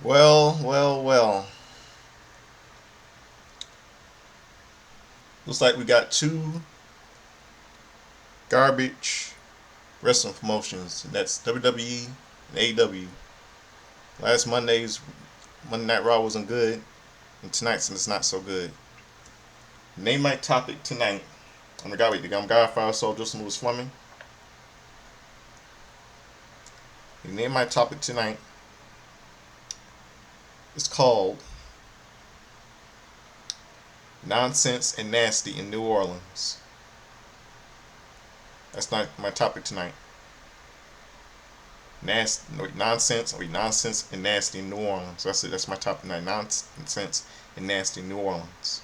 Well, well, well. Looks like we got two garbage wrestling promotions, and that's WWE and AEW. Last Monday's Monday Night Raw wasn't good, and tonight's is not so good. Name my topic tonight. I'm Godfather Soul Justin Lewis Fleming. Name my topic tonight. It's called Nonsense and Nasty in New Orleans. That's not my topic tonight. Nonsense and nasty in New Orleans. That's it. That's my topic tonight. Nonsense and nasty in New Orleans.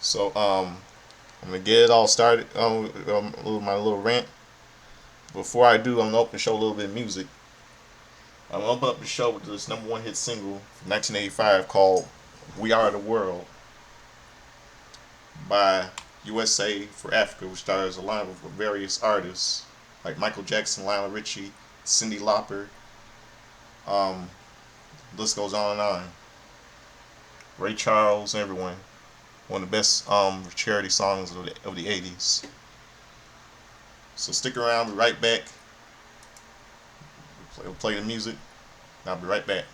So I'm gonna get it all started. My little rant. Before I do, I'm gonna open the show a little bit of music. I'm gonna open up the show with this number one hit single from 1985 called "We Are the World" by USA for Africa, which stars a line of various artists like Michael Jackson, Lionel Richie, Cyndi Lauper. Um, the list goes on and on. Ray Charles, everyone. One of the best charity songs of the 80s. So stick around, be right back. We'll play the music, and I'll be right back.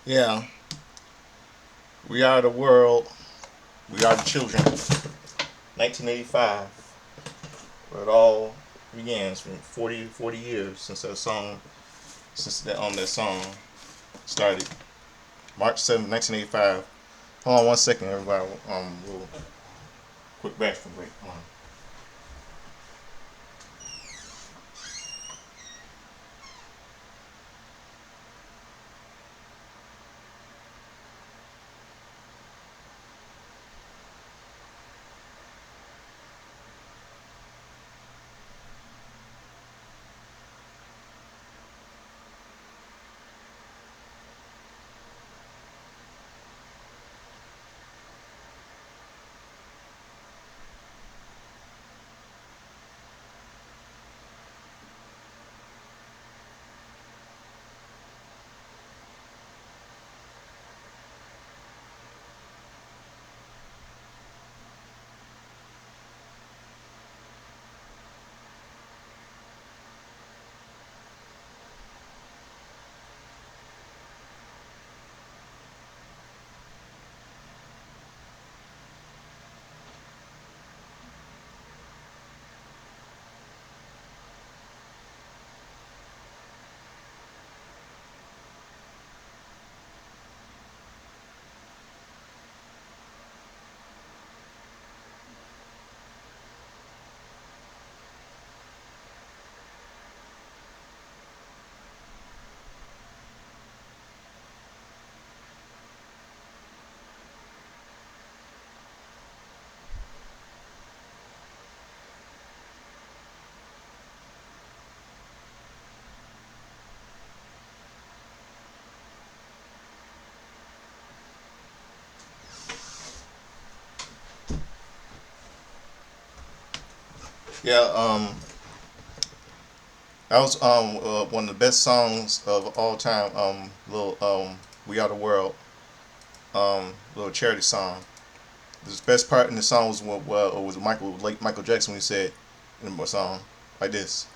Yeah, we are the world. We are the children. 1985. Where it all began. It's been 40 years since that song, since that song started. March 7th, 1985. Hold on one second, everybody. We'll quick bathroom break. Hold on. Yeah, that was one of the best songs of all time. Little We Are the World. Little charity song. The best part in the song was was late Michael Jackson when he said in the song like this.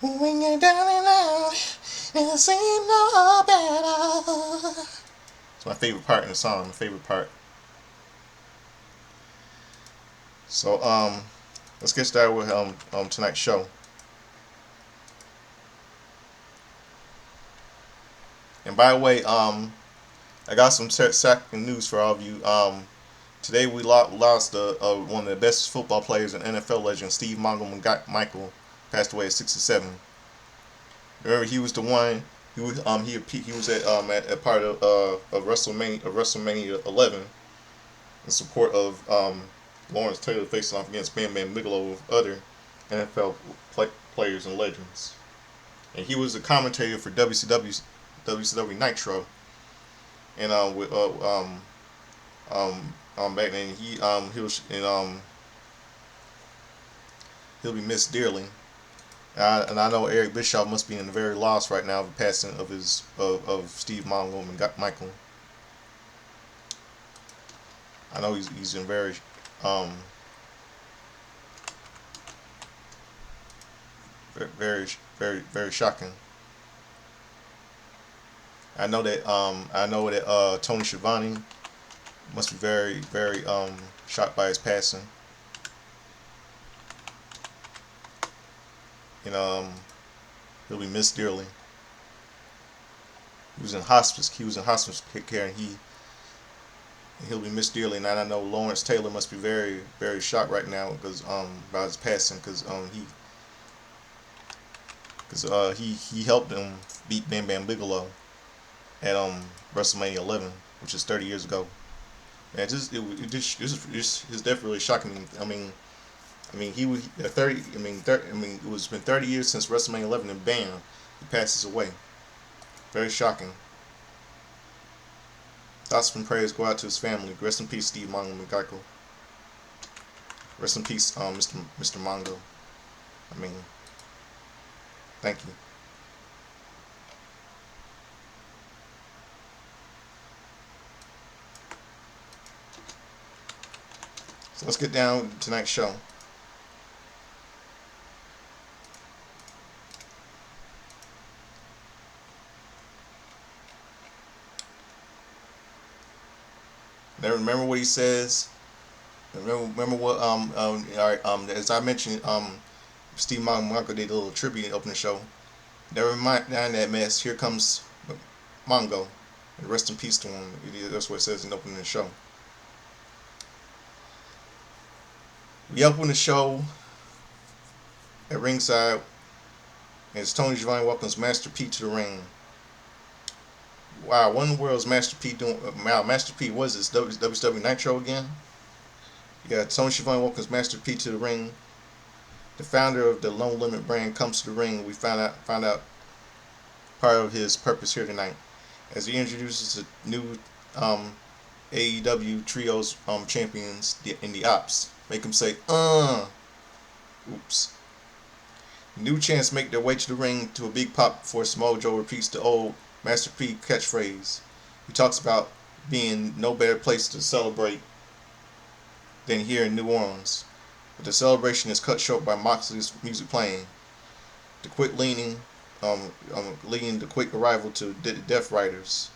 When you're down and out, it seems no better. It's my favorite part in the song. My favorite part. So let's get started with tonight's show. And by the way, I got some second news for all of you. Today we lost one of the best football players and NFL legend, Steve Michael, passed away at 67. Remember, he was the one. He was at part of WrestleMania 11 in support of Lawrence Taylor facing off against Bam Bam Bigelow with other NFL players and legends. And he was a commentator for WCW Nitro, and with back then he'll be missed dearly. And I know Eric Bischoff must be in the very loss right now of the passing of of Steve Michael. I know he's in um very very shocking. I know that Tony Schiavone must be very shocked by his passing. And he'll be missed dearly. He was in hospice care, and he'll be missed dearly. And I know Lawrence Taylor must be very shocked right now because about his passing because he helped him beat Bam Bam Bigelow at WrestleMania 11, which is 30 years ago. And his death really shocking me. He was 30. It was been 30 years since WrestleMania 11, and bam, he passes away. Very shocking. Thoughts and prayers go out to his family. Rest in peace, Steve Mongo McGeico. Rest in peace, Mr. Mongo. I mean, thank you. So let's get down to tonight's show. Now remember what he says. Remember what all right, as I mentioned, Steve Mongo did a little tribute opening the show. Never mind that mess. Here comes Mongo. Rest in peace to him. That's what it says in opening the show. We open the show at ringside as Tony Giovanni welcomes Master P to the ring. Wow, what in the world is Master P doing? Wow, Master P, what is this? WCW Nitro again? Yeah, Tony Schiavone welcomes Master P to the ring. The founder of the Lone Limit brand comes to the ring. We find out part of his purpose here tonight as he introduces the new AEW Trios champions in the Ops. Make them say, oops. New chants make their way to the ring to a big pop before Samoa Joe repeats the old Master P catchphrase. He talks about being no better place to celebrate than here in New Orleans. But the celebration is cut short by Moxley's music playing. The quick leading the quick arrival to the Death Riders.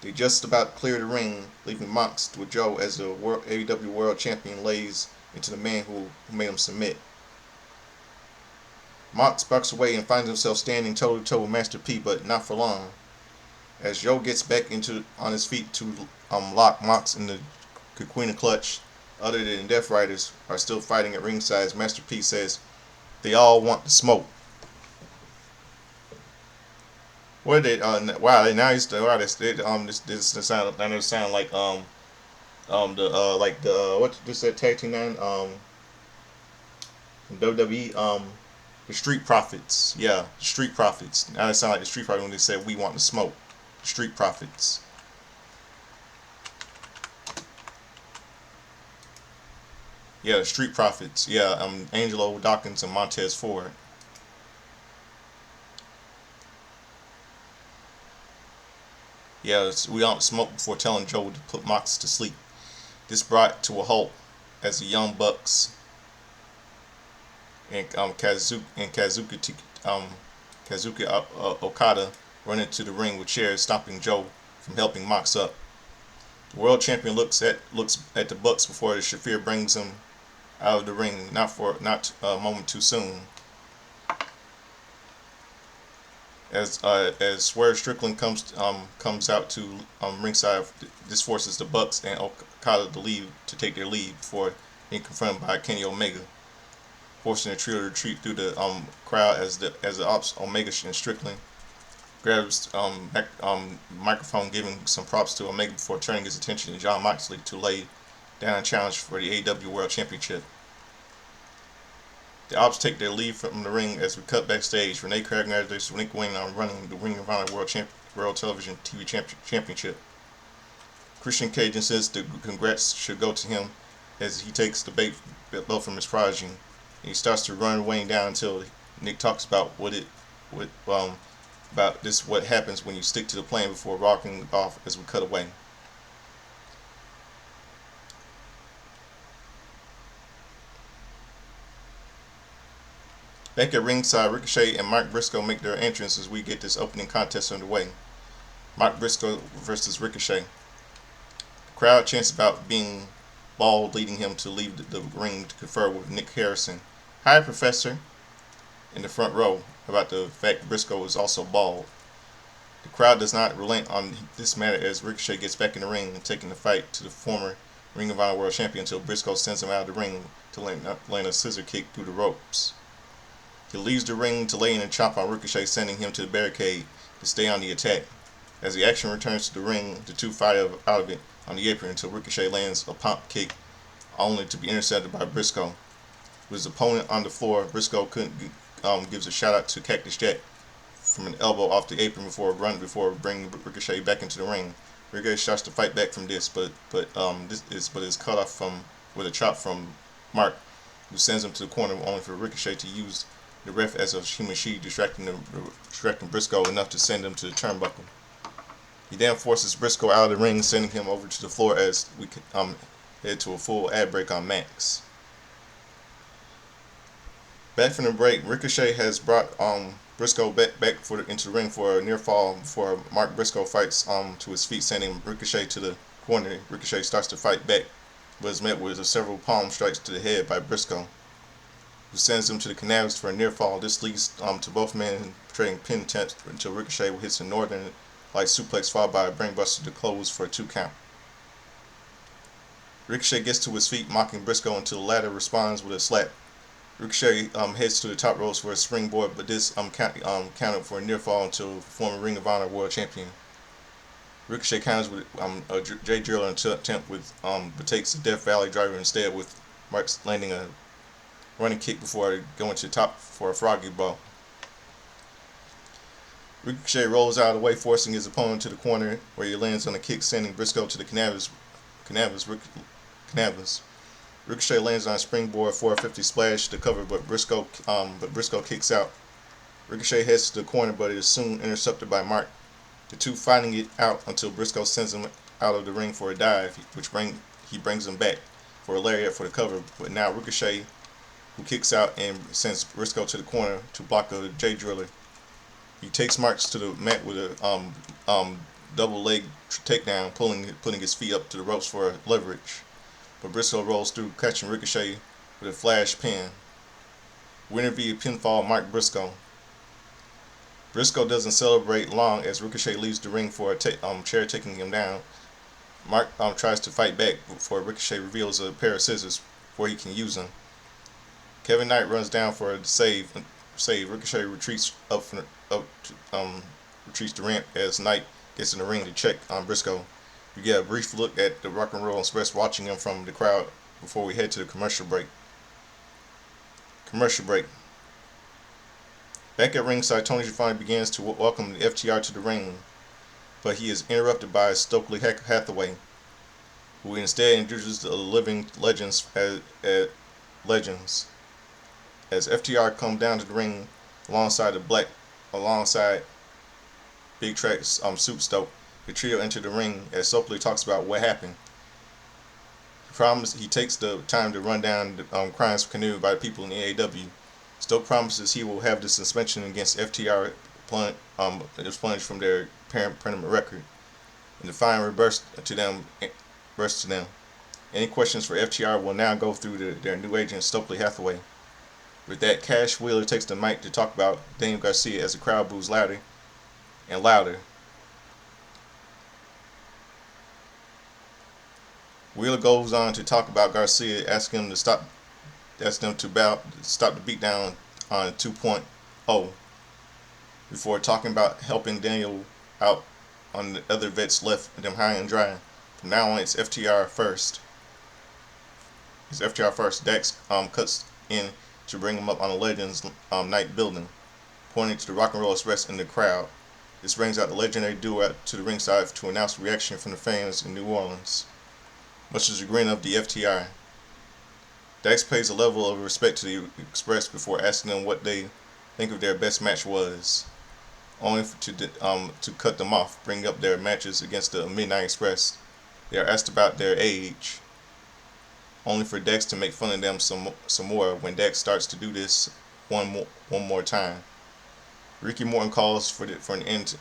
They just about clear the ring, leaving Mox with Joe as the AEW World Champion lays into the man who made him submit. Mox bucks away and finds himself standing toe to toe with Master P, but not for long. As Joe gets back on his feet to lock Mox in the Queen Clutch, other than Death Riders are still fighting at ringside. As Master P says, "They all want the smoke." What are they? Wow! Now he's this sound like what this that tag team name from WWE the Street Profits. Yeah, the Street Profits. Now they sound like the Street Profits when they said we want the smoke. The Street Profits. Yeah, the Street Profits. Yeah, Angelo Dawkins and Montez Ford. Yeah, we don't smoke before telling Joe to put Mox to sleep. This brought to a halt as the Young Bucks and Kazuki Okada run into the ring with chairs, stopping Joe from helping Mox up. The world champion looks at the Bucks before the Shafir brings him out of the ring, not a moment too soon. As Swerve Strickland comes out to ringside, this forces the Bucks and Okada to take their leave before being confronted by Kenny Omega, forcing the trio to retreat through the crowd as the Ops Omega and Strickland grabs microphone, giving some props to Omega before turning his attention to Jon Moxley to lay down a challenge for the AEW World Championship. The Ops take their leave from the ring as we cut backstage. Renee congratulates Nick Wayne on running the Ring of Honor World Television TV Championship. Christian Cage insists the congrats should go to him as he takes the belt from his progeny. He starts to run Wayne down until Nick talks about what happens when you stick to the plan before rocking off as we cut away. Back at ringside, Ricochet and Mark Briscoe make their entrance as we get this opening contest underway. Mark Briscoe versus Ricochet. The crowd chants about being bald, leading him to leave the ring to confer with Nick Harrison. "Hi, Professor," in the front row, about the fact Briscoe is also bald. The crowd does not relent on this matter as Ricochet gets back in the ring and taking the fight to the former Ring of Honor World Champion until Briscoe sends him out of the ring to land a scissor kick through the ropes. He leaves the ring to lay in a chop on Ricochet, sending him to the barricade to stay on the attack. As the action returns to the ring, the two fight out of it on the apron until Ricochet lands a pump kick, only to be intercepted by Briscoe. With his opponent on the floor, Briscoe gives a shout out to Cactus Jack from an elbow off the apron before bringing Ricochet back into the ring. Ricochet starts to fight back from this, but is cut off with a chop from Mark, who sends him to the corner only for Ricochet to use the ref as a human shield, distracting Briscoe enough to send him to the turnbuckle. He then forces Briscoe out of the ring, sending him over to the floor as we head to a full ad break on Max. Back from the break, Ricochet has brought Briscoe back into the ring for a near fall before Mark Briscoe fights to his feet, sending Ricochet to the corner, Ricochet starts to fight back, but is met with several palm strikes to the head by Briscoe, who sends him to the canals for a near fall. This leads to both men trading pin attempts until Ricochet hits a Northern Light suplex followed by a brainbuster to close for a 2 count. Ricochet gets to his feet, mocking Briscoe until the latter responds with a slap. Ricochet heads to the top ropes for a springboard, but this counted for a near fall until former Ring of Honor World Champion. Ricochet counters with a Jay Driller attempt with but takes a Death Valley driver instead, with Marks landing a running kick before going to the top for a froggy ball. Ricochet rolls out of the way, forcing his opponent to the corner, where he lands on a kick, sending Briscoe to the canvas. Ricochet lands on a springboard 450 splash to cover, but Briscoe kicks out. Ricochet heads to the corner, but it is soon intercepted by Mark. The two fighting it out until Briscoe sends him out of the ring for a dive, he brings him back for a lariat for the cover. But now Ricochet, who kicks out and sends Briscoe to the corner to block a J Driller. He takes Marks to the mat with a double leg takedown, putting his feet up to the ropes for leverage. But Briscoe rolls through, catching Ricochet with a flash pin. Winner via pinfall, Mark Briscoe. Briscoe doesn't celebrate long as Ricochet leaves the ring for a chair, taking him down. Mark tries to fight back before Ricochet reveals a pair of scissors before he can use them. Kevin Knight runs down for a save. Ricochet retreats retreats the ramp as Knight gets in the ring to check on Briscoe. We get a brief look at the Rock and Roll Express watching him from the crowd before we head to the commercial break. Back at ringside, Tony Schiavone begins to welcome the FTR to the ring, but he is interrupted by Stokely Hathaway, who instead introduces the living legends as FTR come down to the ring alongside Big Track's Soup Stoke. The trio enter the ring as Stokely talks about what happened. He takes the time to run down the crimes committed by people in the AEW. Stoke promises he will have the suspension against FTR expunged from their parent record, and the fine reversed to them. Any questions for FTR will now go through their new agent, Stokely Hathaway. With that, Cash Wheeler takes the mic to talk about Daniel Garcia as the crowd boos louder and louder. Wheeler goes on to talk about Garcia, asking him to stop the beatdown on 2.0 before talking about helping Daniel out on the other vets left them high and dry. From now on, it's FTR first. Dax cuts in to bring him up on the Legends Night building, pointing to the Rock and Roll Express in the crowd. This brings out the legendary duo to the ringside to announce reaction from the fans in New Orleans, much to the chagrin of the FTR. Dax pays a level of respect to the Express before asking them what they think of their best match was, only to cut them off, bring up their matches against the Midnight Express. They are asked about their age, only for Dax to make fun of them some more when Dax starts to do this one more time. Ricky Morton calls for an end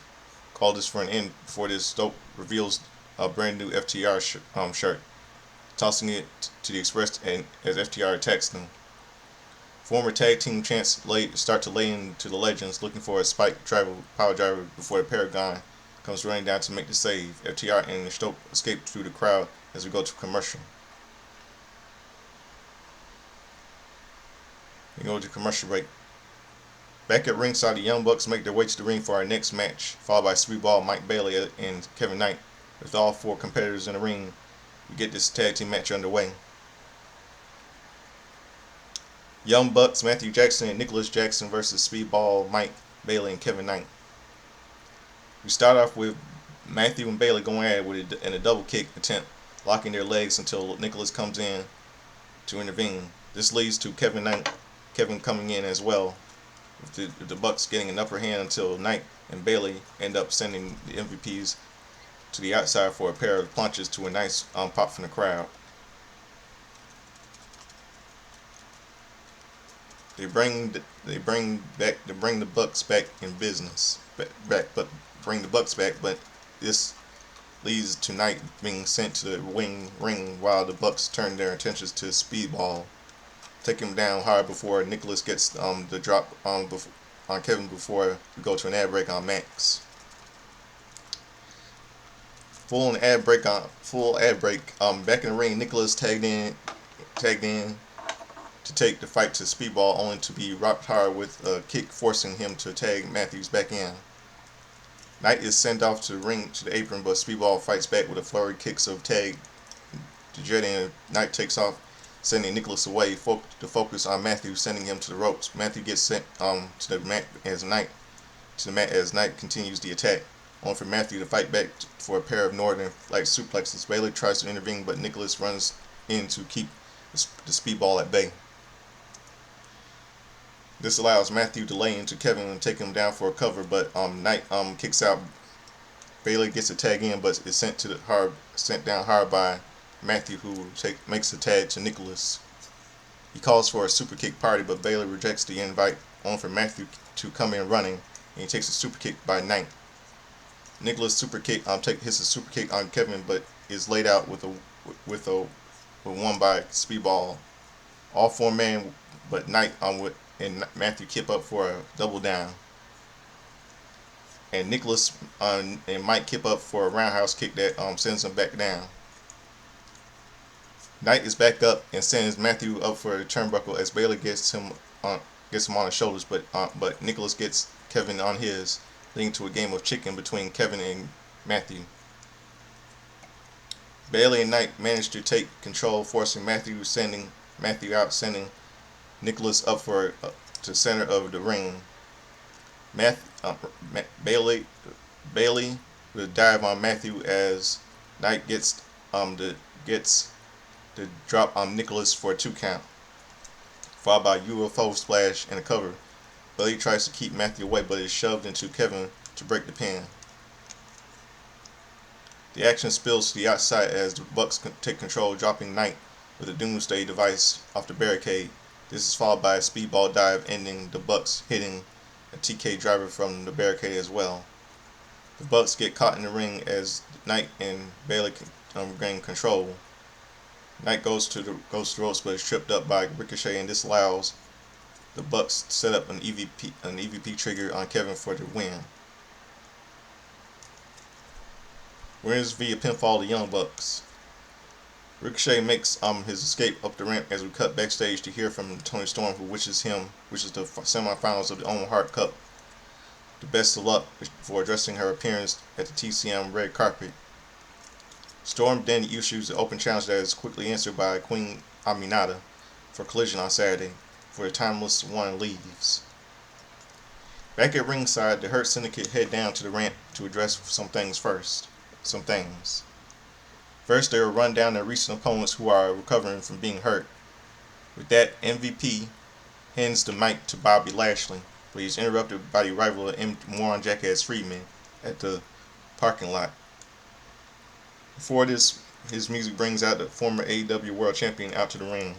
before this Stoke reveals a brand new FTR shirt, tossing it to the Express and as FTR attacks them. Former tag team champs start to lay into the Legends, looking for a power driver before the Paragon comes running down to make the save. FTR and Stoke escape through the crowd as we go to commercial. We go to commercial break. Back at ringside, the Young Bucks make their way to the ring for our next match, followed by Speedball, Mike Bailey, and Kevin Knight. With all four competitors in the ring, we get this tag team match underway. Young Bucks, Matthew Jackson and Nicholas Jackson versus Speedball, Mike Bailey, and Kevin Knight. We start off with Matthew and Bailey going at it in a double kick attempt, locking their legs until Nicholas comes in to intervene. This leads to Kevin coming in as well, with the Bucks getting an upper hand until Knight and Bailey end up sending the MVPs to the outside for a pair of punches to a nice pop from the crowd. They bring the Bucks back in business. But this leads to Knight being sent to the ring while the Bucks turn their attentions to Speedball, take him down hard before Nicholas gets the drop on Kevin before we go to an ad break on Max. Full ad break. Back in the ring, Nicholas tagged in to take the fight to Speedball, only to be rocked hard with a kick, forcing him to tag Matthews back in. Knight is sent off to the apron, but Speedball fights back with a flurry kicks of tag to Jetty, and Knight takes off, sending Nicholas away to focus on Matthews, sending him to the ropes. Matthew gets sent to the mat as Knight continues the attack, only for Matthew to fight back for a pair of Northern Light suplexes. Bayley tries to intervene, but Nicholas runs in to keep the Speedball at bay. This allows Matthew to lay into Kevin and take him down for a cover, but Knight kicks out. Bayley gets a tag in, but is sent down hard by Matthew, who makes the tag to Nicholas. He calls for a super kick party, but Bayley rejects the invite, only for Matthew to come in running, and he takes a super kick by Knight. Nicholas hits a super kick on Kevin, but is laid out with one by Speedball. All four men, but Knight and Matthew keep up for a double down. And Nicholas and Mike keep up for a roundhouse kick that sends him back down. Knight is back up and sends Matthew up for a turnbuckle as Bayley gets him on his shoulders, but Nicholas gets Kevin on his, leading to a game of chicken between Kevin and Matthew. Bayley and Knight manage to take control, forcing sending Matthew out, sending Nicholas up for to center of the ring. Bayley will dive on Matthew as Knight gets the drop on Nicholas for a 2 count, followed by UFO splash and a cover. Bayley tries to keep Matthew away, but is shoved into Kevin to break the pin. The action spills to the outside as the Bucks take control, dropping Knight with a Doomsday device off the barricade. This is followed by a Speedball dive, ending the Bucks hitting a TK driver from the barricade as well. The Bucks get caught in the ring as Knight and Bayley gain control. Knight goes to the ropes, but is tripped up by Ricochet, and this allows the Bucks to set up an EVP trigger on Kevin for the win. Wins via pinfall the Young Bucks. Ricochet makes his escape up the ramp as we cut backstage to hear from Toni Storm, who wishes the semifinals of the Owen Hart Cup the best of luck for addressing her appearance at the TCM red carpet. Storm then issues the open challenge that is quickly answered by Queen Aminata for Collision on Saturday, for the Timeless One leaves. Back at ringside, the Hurt Syndicate head down to the ramp to address some things. First, they will run down their recent opponents who are recovering from being hurt. With that, MVP hands the mic to Bobby Lashley, but he is interrupted by the arrival of Moron Jackass Friedman at the parking lot. Before this, his music brings out the former AEW World Champion out to the ring.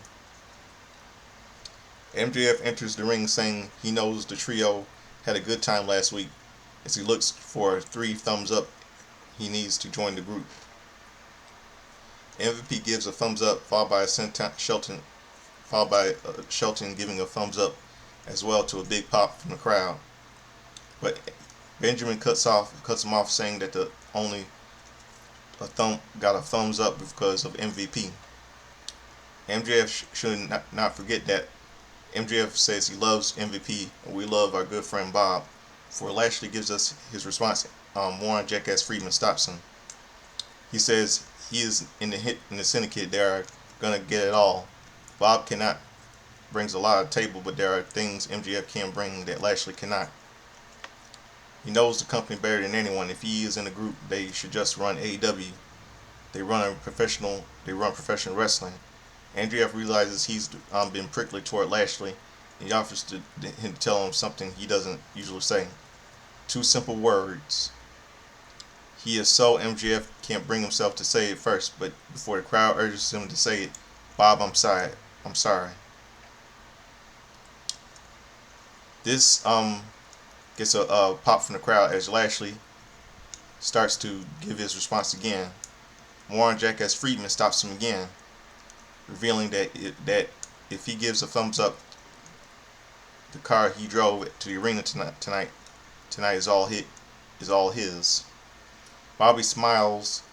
MJF enters the ring saying he knows the trio had a good time last week, as he looks for 3 thumbs up he needs to join the group. MVP gives a thumbs up, followed by Shelton giving a thumbs up as well, to a big pop from the crowd. But Benjamin cuts him off, saying that got a thumbs up because of MVP. MJF should not forget that. MJF says he loves MVP and we love our good friend Bob. Before Lashley gives us his response, Warren Jackass Friedman stops him. He says he is in the syndicate. They are gonna get it all. Bob brings a lot of table, but there are things MJF can bring that Lashley cannot. He knows the company better than anyone. If he is in the group, they should just run AEW. They run professional wrestling. MJF realizes he's been prickly toward Lashley, and he offers him to tell him something he doesn't usually say. 2 simple words. He is so MJF can't bring himself to say it first, but before the crowd urges him to say it, Bob, I'm sorry. This gets a pop from the crowd as Lashley starts to give his response again. Warren Jackass Friedman stops him again, revealing that if he gives a thumbs up, the car he drove to the arena tonight is all his. Bobby smiles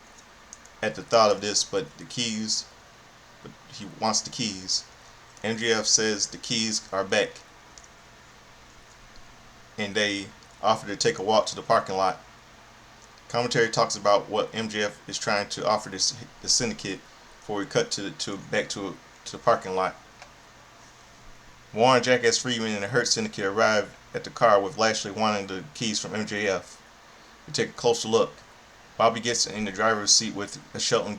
at the thought of this, but he wants the keys. MJF says the keys are back, and they offer to take a walk to the parking lot. Commentary talks about what MJF is trying to offer the syndicate before we cut back to the parking lot. Warren Jackass Friedman and the Hurt Syndicate arrive at the car with Lashley wanting the keys from MJF. We take a closer look. Bobby gets in the driver's seat with Shelton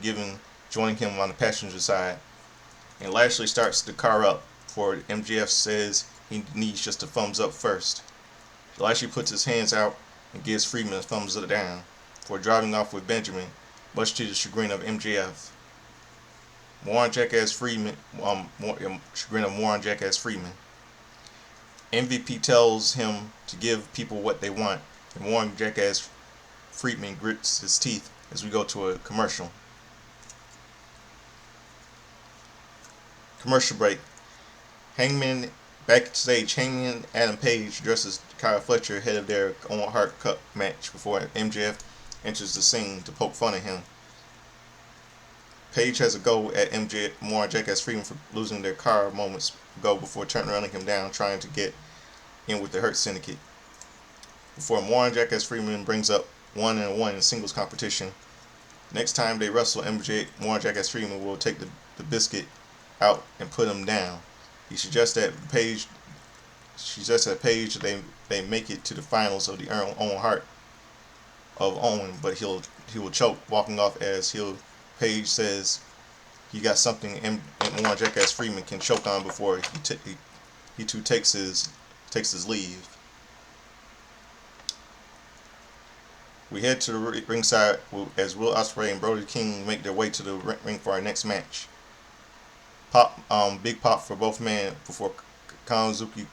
joining him on the passenger side, and Lashley starts the car up before MJF says he needs just a thumbs up first. Lashley puts his hands out and gives Friedman a thumbs up down before driving off with Benjamin, much to the chagrin of MJF. Chagrin of Warren Jackass Friedman. MVP tells him to give people what they want, and Warren Jackass Friedman grits his teeth as we go to a commercial. Commercial break. Backstage, Hangman Adam Page addresses Kyle Fletcher ahead of their Owen Hart Cup match before MJF enters the scene to poke fun at him. Page has a go at Warren Jackass Friedman for losing their car moments ago before running him down, trying to get in with the Hurt Syndicate. Before Warren Jackass Friedman brings up 1-1 in singles competition. Next time they wrestle, Warren Jackass Friedman will take the biscuit out and put him down. He suggests that Page they make it to the finals of the Owen Hart of Owen, but he will choke, walking off as Page says he got something Warren Jackass Friedman can choke on before he too takes his leave. We head to the ringside as Will Ospreay and Brody King make their way to the ring for our next match. Big pop for both men before Kanazuki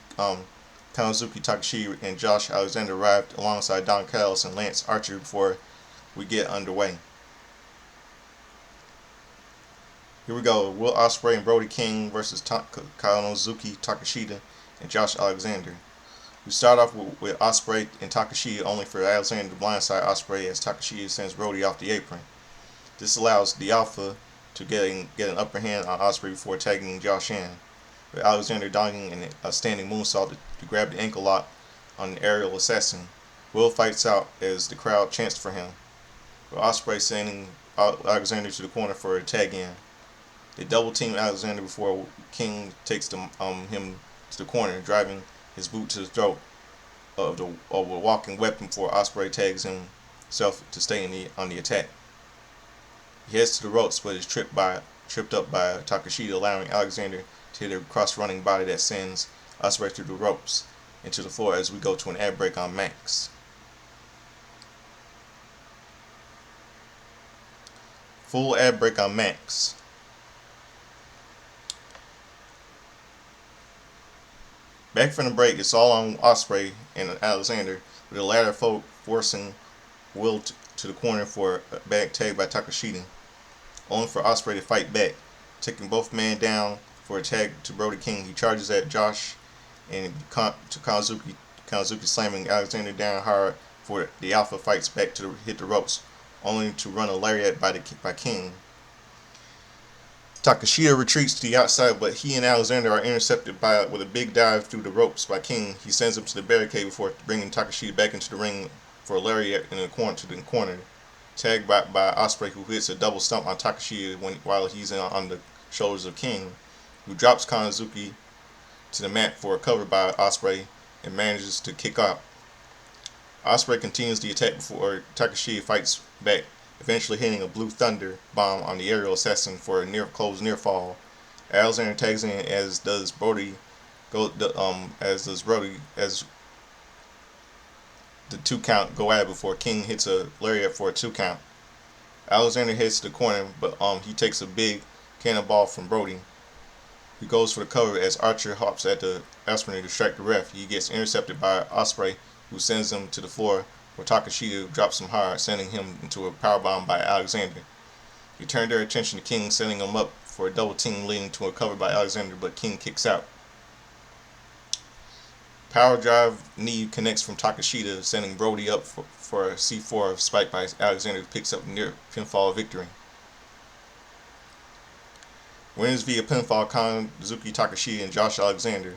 Takeshita and Josh Alexander arrived alongside Don Callis and Lance Archer before we get underway. Here we go. Will Ospreay and Brody King versus Kanazuki Takeshita and Josh Alexander. We start off with Ospreay and Takeshita, only for Alexander to blindside Ospreay as Takeshita sends Brody off the apron. This allows the Alpha to get an upper hand on Ospreay before tagging Josh in, with Alexander donning a standing moonsault to grab the ankle lock on the aerial assassin. Will fights out as the crowd chants for him, with Ospreay sending Alexander to the corner for a tag in. They double team Alexander before King takes him to the corner, driving his boot to the throat of a walking weapon before Ospreay tags himself to stay on the attack. He heads to the ropes but is tripped up by Takeshita, allowing Alexander to hit a cross-running body that sends Ospreay through the ropes into the floor as we go to an ad break on Max. Full ad break on Max. Back from the break, it's all on Ospreay and Alexander, with the latter forcing Will to the corner for a back tag by Takeshita, only for Ospreay to fight back, taking both men down for a tag to Brody King. He charges at Josh and to Kanazuki slamming Alexander down hard for the Alpha fights back to hit the ropes, only to run a lariat by King. Takeshita retreats to the outside, but he and Alexander are intercepted with a big dive through the ropes by King. He sends him to the barricade before bringing Takeshita back into the ring for a lariat in the corner. Tagged by Ospreay, who hits a double stump on Takeshita while he's on the shoulders of King, who drops Kanazuki to the mat for a cover by Ospreay and manages to kick out. Ospreay continues the attack before Takeshita fights back, eventually hitting a Blue Thunder bomb on the aerial assassin for a close near fall. Alexander tags in, as does Brody. As the 2 count go at it before King hits a lariat for a 2 count. Alexander heads to the corner, but he takes a big cannonball from Brody. He goes for the cover as Archer hops at the apron to distract the ref. He gets intercepted by Ospreay, who sends him to the floor where Takashita drops him hard, sending him into a powerbomb by Alexander. He turned their attention to King, setting him up for a double team leading to a cover by Alexander, but King kicks out. Power drive knee connects from Takashita, sending Brody up for a C4 spiked by Alexander, who picks up near pinfall victory. Winners via pinfall: Kazuki Takashita and Josh Alexander.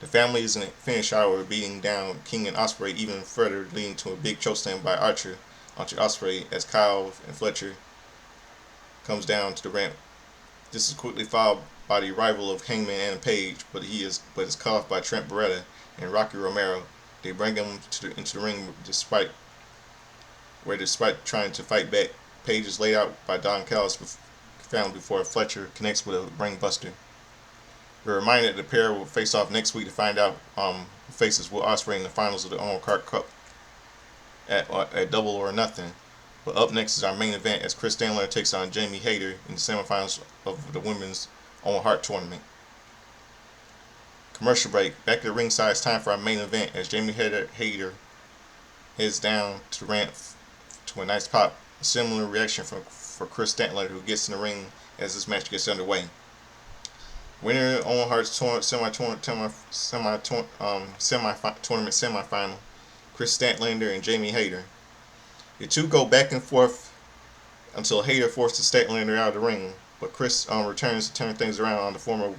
The family is in a finish hour, beating down King and Ospreay even further, leading to a big chokeslam by Archer onto Ospreay as Kyle and Fletcher comes down to the ramp. This is quickly followed by the arrival of Hangman and Page, but is cut off by Trent Beretta and Rocky Romero. They bring him into the ring despite trying to fight back. Page is laid out by Don Callis found before Fletcher connects with a ring buster. We're reminded that the pair will face off next week to find out who faces Will Ospreay in the finals of the Owen Hart Cup at Double or Nothing. But up next is our main event as Chris Stanley takes on Jamie Hayter in the semifinals of the women's Owen Hart tournament. Commercial break. Back to the ringside. It's time for our main event as Jamie Hayter heads down to the ramp to a nice pop. A similar reaction for Chris Stanley, who gets in the ring as this match gets underway. Winner of Owen Hart's semi-tournament semifinal, Chris Statlander and Jamie Hayter. The two go back and forth until Hayter forces Statlander out of the ring, but Chris returns to turn things around on the former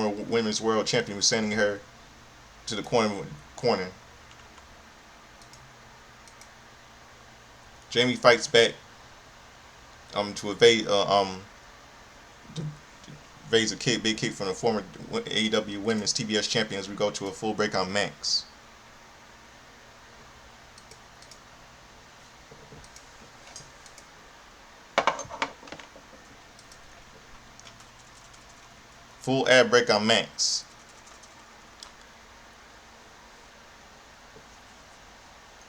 women's world champion, who's sending her to the corner. Jamie fights back to evade evades a big kick from the former AEW Women's TBS champion as we go to a full break on Max. Full ad break on Max.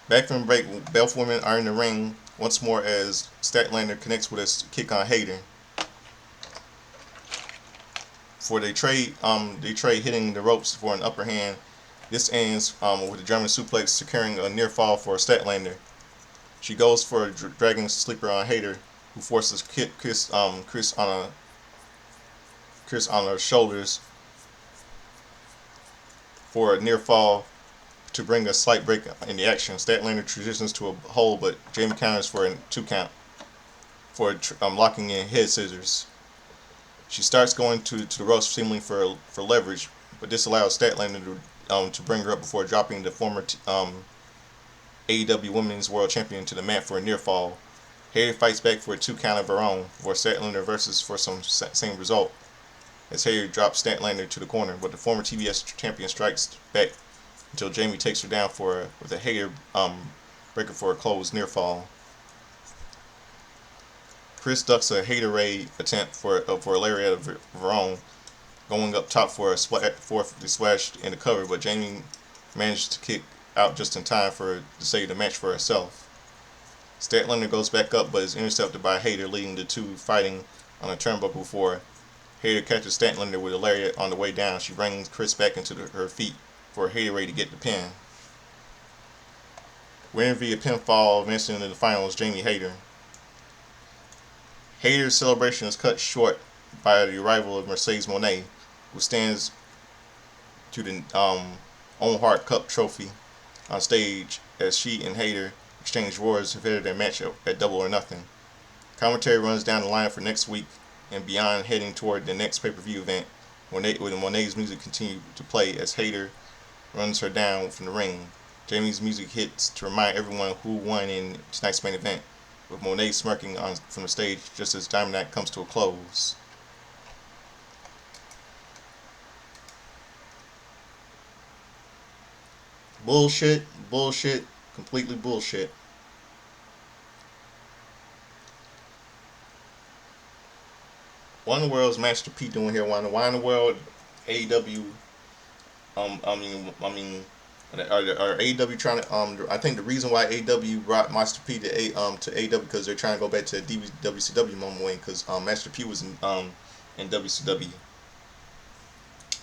Back from break, both women are in the ring once more as Statlander connects with a kick on Hayter. For they trade hitting the ropes for an upper hand. This ends with a German suplex securing a near fall for Statlander. She goes for a dragging sleeper on Hayter, who forces Chris on her shoulders for a near fall to bring a slight break in the action. Statlander transitions to a hold, but Jamie counters for a 2 count for locking in head scissors. She starts going to the ropes seemingly for leverage, but this allows Statlander to bring her up before dropping the former AEW Women's World Champion to the mat for a near fall. Hayter fights back for a 2 count of her own before Statlander versus for some same result, as Hayter drops Statlander to the corner, but the former TBS champion strikes back until Jamie takes her down with a Hayter breaker for a closed near fall. Chris ducks a Hayter raid attempt for a lariat of her own, going up top for the splash in the cover, but Jamie managed to kick out just in time to save the match for herself. Statlander goes back up but is intercepted by Hayter, leading the two fighting on a turnbuckle before Hayter catches Statlander with a lariat on the way down. She brings Chris back into her feet for a Hayter raid to get the pin. Winning via pinfall, advancing into the finals, Jamie Hayter. Hayter's celebration is cut short by the arrival of Mercedes Moné, who stands to the Owen Hart Cup trophy on stage as she and Hayter exchange words ahead of their match at Double or Nothing. Commentary runs down the line for next week and beyond, heading toward the next pay-per-view event, when Moné's music continues to play as Hayter runs her down from the ring. Jamie's music hits to remind everyone who won in tonight's main event, with Moné smirking from the stage just as Dynamite comes to a close. Bullshit, completely bullshit. What in the world is Master P doing here? Why in the world AEW? Are AEW trying to? I think the reason why AEW brought Master P to AEW because they're trying to go back to WCW moment when because Master P was in WCW.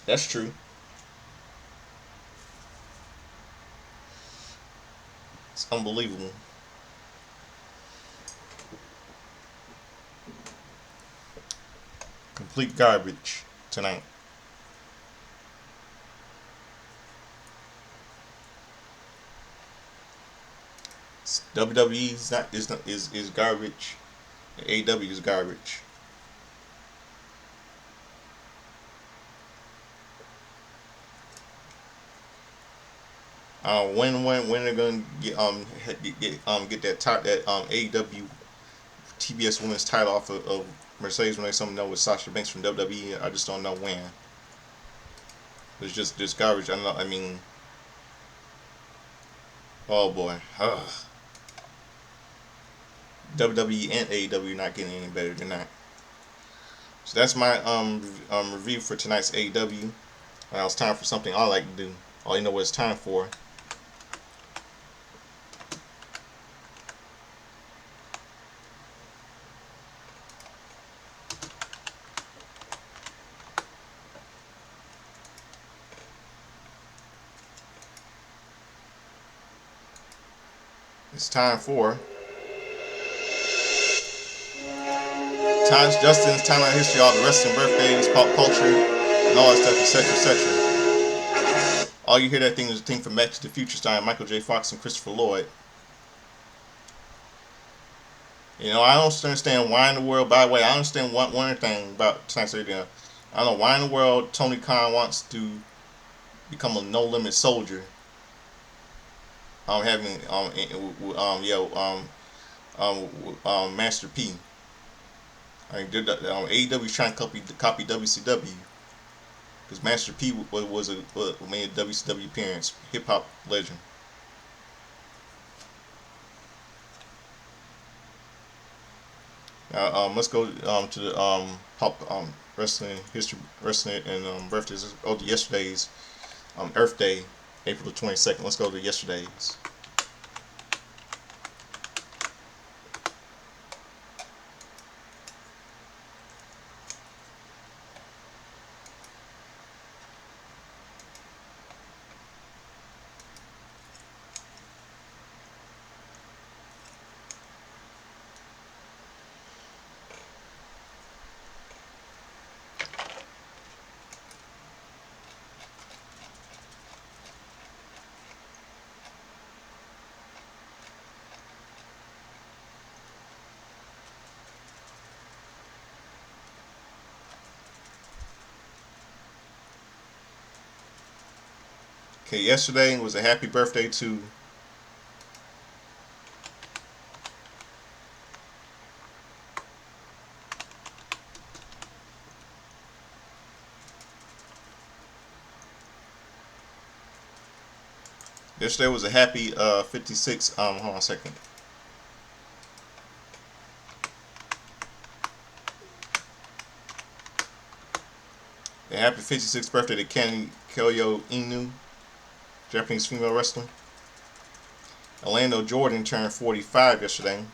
That's true. It's unbelievable. Complete garbage tonight. WWE is garbage. AEW is garbage. When they're gonna get that AEW TBS Women's title off of Mercedes when they something know with Sasha Banks from WWE. I just don't know when. It's just garbage. I know. I mean, oh boy, WWE and AEW not getting any better than that. So that's my review for tonight's AEW. Now it's time for something I like to do. All you know what it's time for. It's time for Times Justin's timeline history, all the wrestling birthdays, pop culture, and all that stuff, etc., etc. All you hear that thing is a thing from Match to the Future starring Michael J. Fox and Christopher Lloyd. You know, I don't understand why in the world. By the way, I understand one thing about tonight's video. I don't know why in the world Tony Khan wants to become a no limit soldier. Having yeah Master P. I mean, AEW is trying to copy WCW because Master P made a WCW appearance, hip hop legend. Let's go to the pop wrestling history, wrestling and birthdays. Oh, yesterday's Earth Day, April the 22nd. Let's go to yesterday's. Okay, yesterday was a happy birthday to yesterday was a happy 56 hold on a second. A happy 56th birthday to Kyoyo Inu, Japanese female wrestler. Orlando Jordan turned 45 yesterday.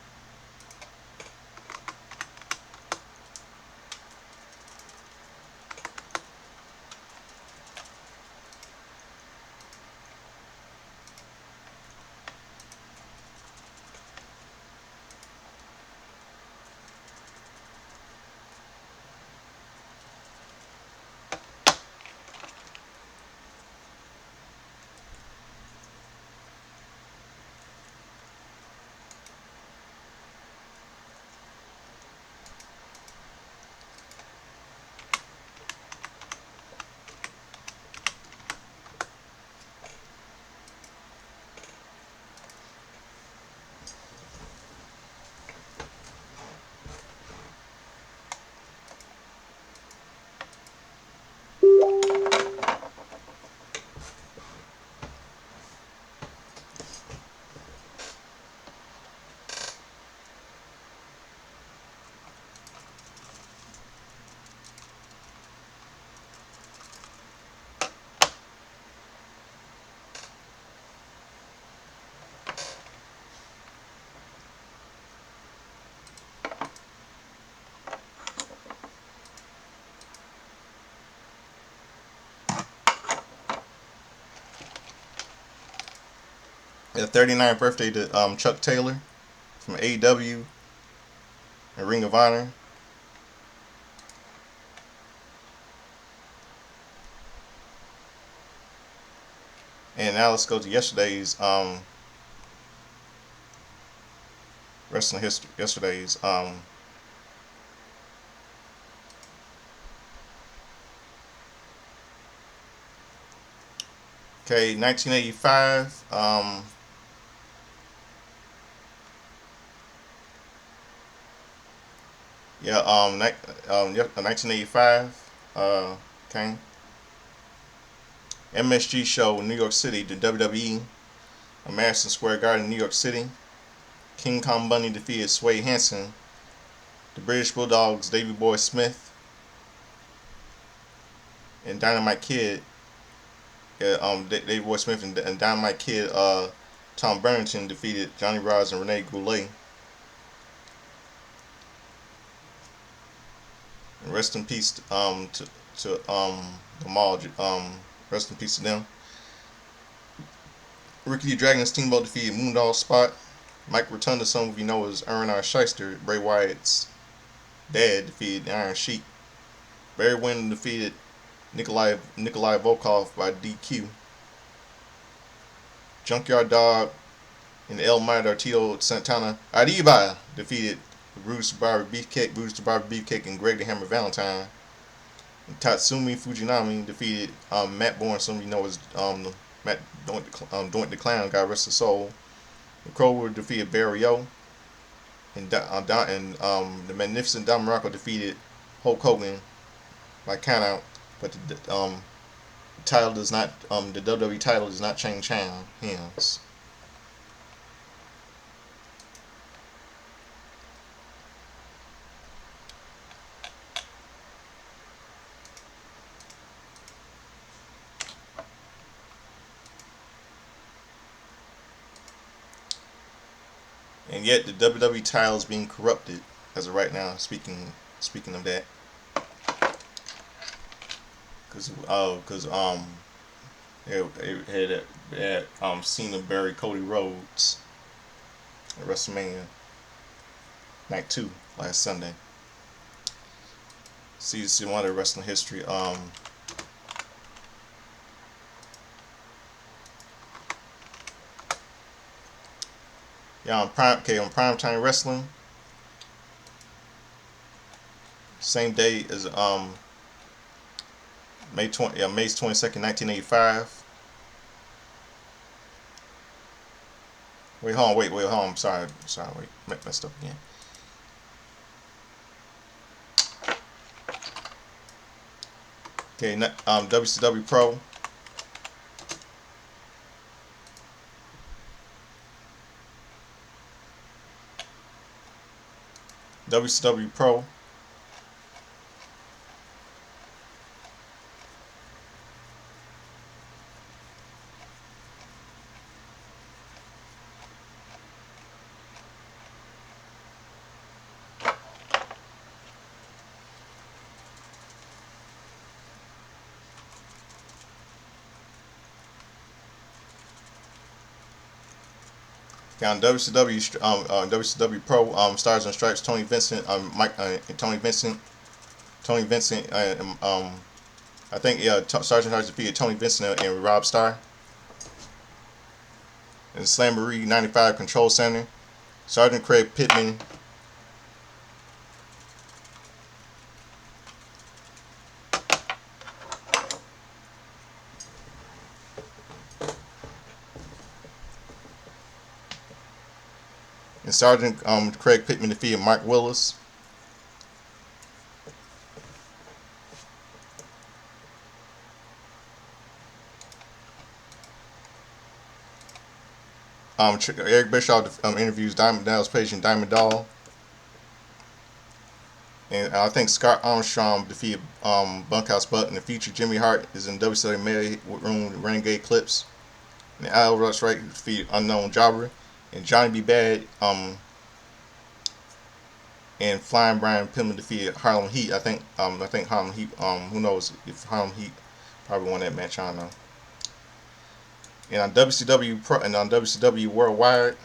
The 39th birthday to Chuck Taylor from AEW and Ring of Honor. And now let's go to yesterday's wrestling history. Yesterday's okay, 1985. Yeah, 1985. Okay. MSG show in New York City, the WWE, Madison Square Garden, New York City. King Kong Bundy defeated Sway Hansen. The British Bulldogs, Davey Boy Smith, and Dynamite Kid. Davey Boy Smith and Dynamite Kid. Tom Bennington defeated Johnny Rodz and Rene Goulet. And rest in peace to them all. Rest in peace to them. Ricky the Dragon Steamboat defeated Moondog Spot. Mike Rotunda, some of you know as Erna Shyster. Bray Wyatt's dad defeated the Iron Sheik. Barry Windham defeated Nikolai Volkov by DQ. Junkyard Dog and El Mayordomo Santana Arriba defeated Bruce Barber Beefcake, and Greg the Hammer Valentine. And Tatsumi Fujinami defeated Matt Bourne, some of you know as Matt Doink the Clown, God rest his soul. The Crow defeated Barry O. And the Magnificent Don Morocco defeated Hulk Hogan by countout, but the title does not. The WWE title does not change hands. And yet the WWE title is being corrupted as of right now. Speaking of that, because it had Cena bury Cody Rhodes at WrestleMania Night 2 last Sunday. See one of the wrestling history. Yeah, on Primetime Wrestling, same day as May 22nd, 1985. Wait, hold on. I'm sorry, messed up again. Okay, WCW Pro. WCW Pro. On WCW Pro, Stars and Stripes, Tony Vincent, Tony Vincent, I think Stars and Stripes defeated Tony Vincent and Rob Starr. In Slamboree 95 Control Center, Sergeant Craig Pittman. And Sergeant Craig Pittman defeated Mike Willis. Eric Bischoff interviews Diamond Dallas Page and Diamond Doll. And I think Scott Armstrong defeated Bunkhouse Buck. In the future, Jimmy Hart is in WCW Melee Room Renegade Clips. And Al Rush Wright defeated Unknown Jobber. And Johnny B. Bad and Flying Brian Pillman defeated Harlem Heat. I think Harlem Heat. Who knows if Harlem Heat probably won that match? I don't know. And on WCW Pro and on WCW Worldwide,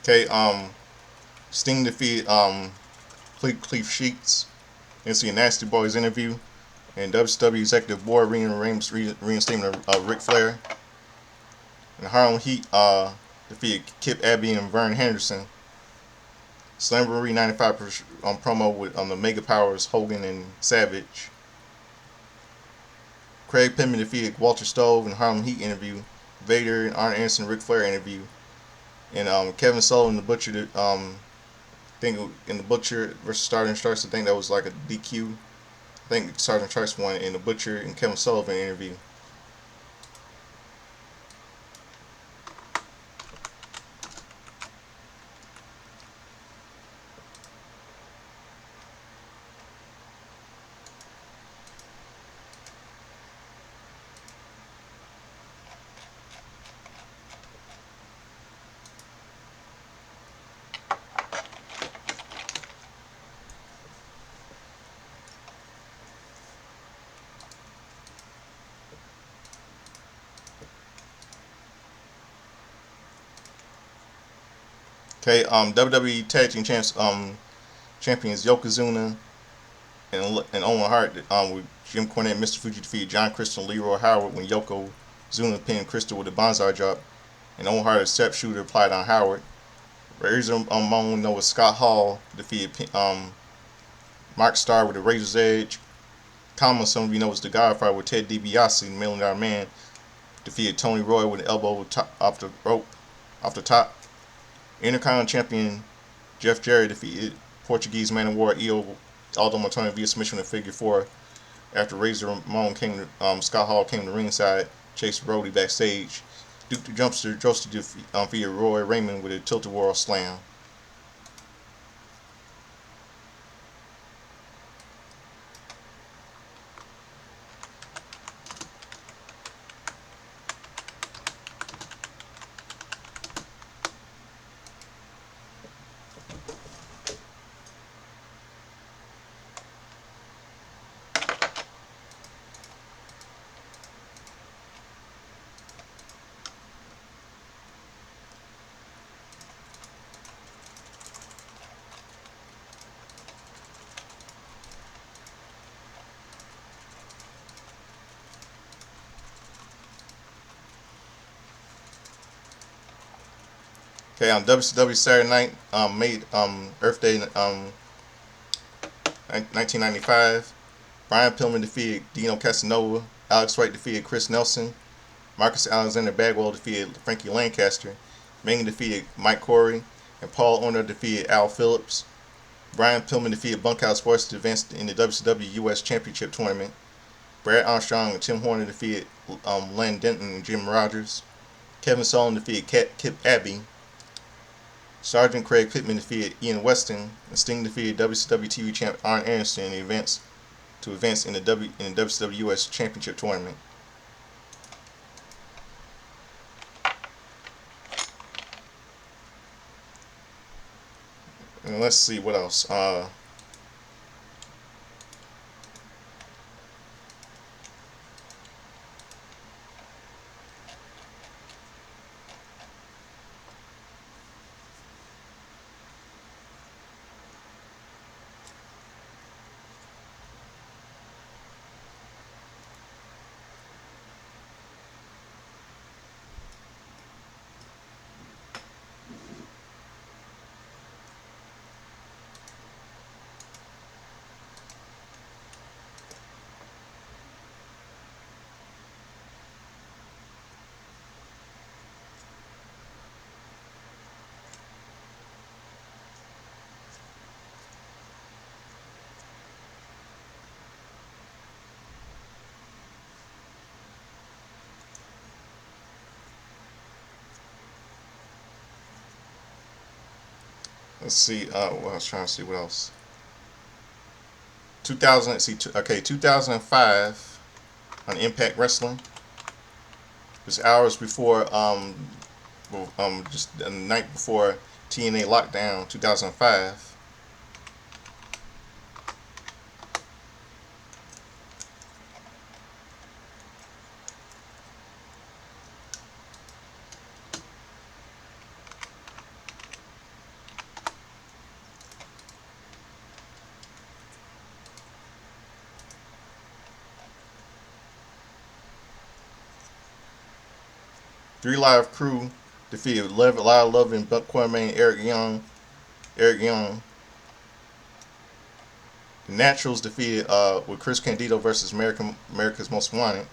okay, Sting defeated Cleve Sheets in the Nasty Boys interview, and WCW Executive Board reinstatement of Ric Flair. And Harlem Heat defeated Kip Abbey and Vern Henderson. Slamboree 95 promo with the Mega Powers, Hogan and Savage. Craig Pittman defeated Walter Stove in Harlem Heat interview. Vader and Arn Anderson Ric Flair interview. And Kevin Sullivan the Butcher, think in the Butcher versus Sergeant Starks, I think that was like a DQ. I think Sergeant Starks won in the Butcher and Kevin Sullivan interview. Okay, WWE Tag Team champions Yokozuna and Owen Hart with Jim Cornette, Mr. Fuji defeated John Crystal and Leroy Howard when Yokozuna pinned Crystal with a Banzai drop, and Owen Hart a step shooter applied on Howard. Razor Ramon Noah Scott Hall defeated Mark Starr with a Razor's Edge. Kama, some of you know, was the Godfather with Ted DiBiase, the Million Dollar Man, defeated Tony Roy with an elbow off the rope, off the top. Intercontinental Champion Jeff Jarrett defeated Portuguese Man of War Aldo Montoya via submission in Figure 4 after Razor Ramon Scott Hall came to ringside, chased Brody backstage. Duke the Jumpster Joseph defeated Roy Raymond with a tilt-a-whirl slam. Okay, on WCW Saturday Night, made Earth Day 1995. Brian Pillman defeated Dino Casanova. Alex Wright defeated Chris Nelson. Marcus Alexander Bagwell defeated Frankie Lancaster. Ming defeated Mike Corey. And Paul Orner defeated Al Phillips. Brian Pillman defeated Bunkhouse Sports to advance in the WCW US Championship Tournament. Brad Armstrong and Tim Horner defeated Len Denton and Jim Rogers. Kevin Sullivan defeated Kip Abbey. Sergeant Craig Pittman defeated Ian Weston, and Sting defeated WCW TV champ Arn Anderson in the events to advance in the WCW US Championship Tournament. And let's see what else. Let's see. Well, I was trying to see what else. 2000. See, okay, 2005 on Impact Wrestling. It was hours before, just the night before TNA lockdown, 2005. 3 Live Crew defeated Lyle Love and Buck Quartermain, Eric Young. Eric Young. The Naturals defeated with Chris Candido versus America's Most Wanted.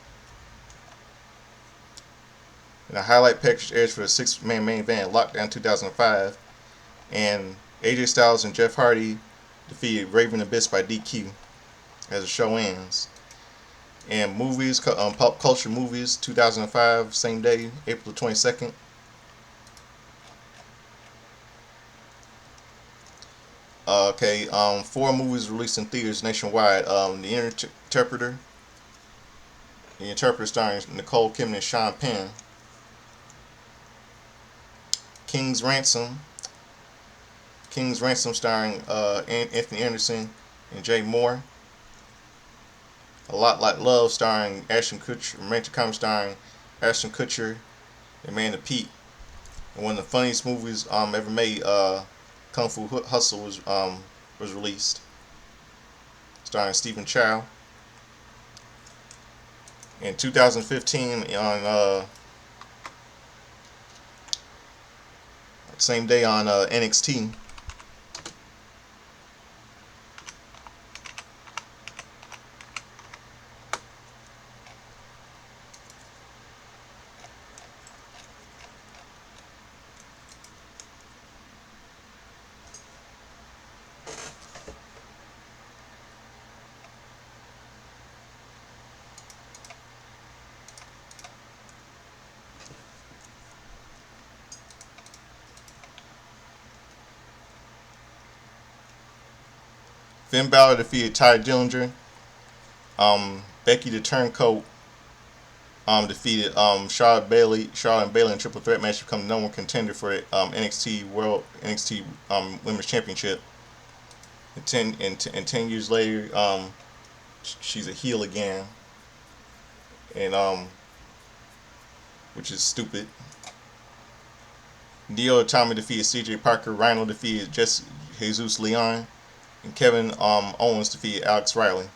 And a highlight package airs for the 6-man main event Lockdown 2005. And AJ Styles and Jeff Hardy defeated Raven Abyss by DQ as the show ends. And movies, pop culture movies, 2005, same day, April 22nd. Okay, 4 movies released in theaters nationwide. The Interpreter starring Nicole Kidman and Sean Penn. King's Ransom. King's Ransom starring Anthony Anderson and Jay Moore. A Lot Like Love starring Ashton Kutcher. Romantic comedy starring Ashton Kutcher and Amanda Peet. And one of the funniest movies ever made, Kung Fu Hustle, was released, starring Stephen Chow. In 2015, on same day on NXT. Finn Balor defeated Ty Dillinger. Becky the Turncoat defeated Charlotte and Bayley in a triple threat match to become the number 1 contender for the NXT Women's Championship. And 10 years later, she's a heel again, and which is stupid. Dio Itami defeated C.J. Parker. Rhino defeated Jesus Leon. And Kevin Owens defeated Alex Riley.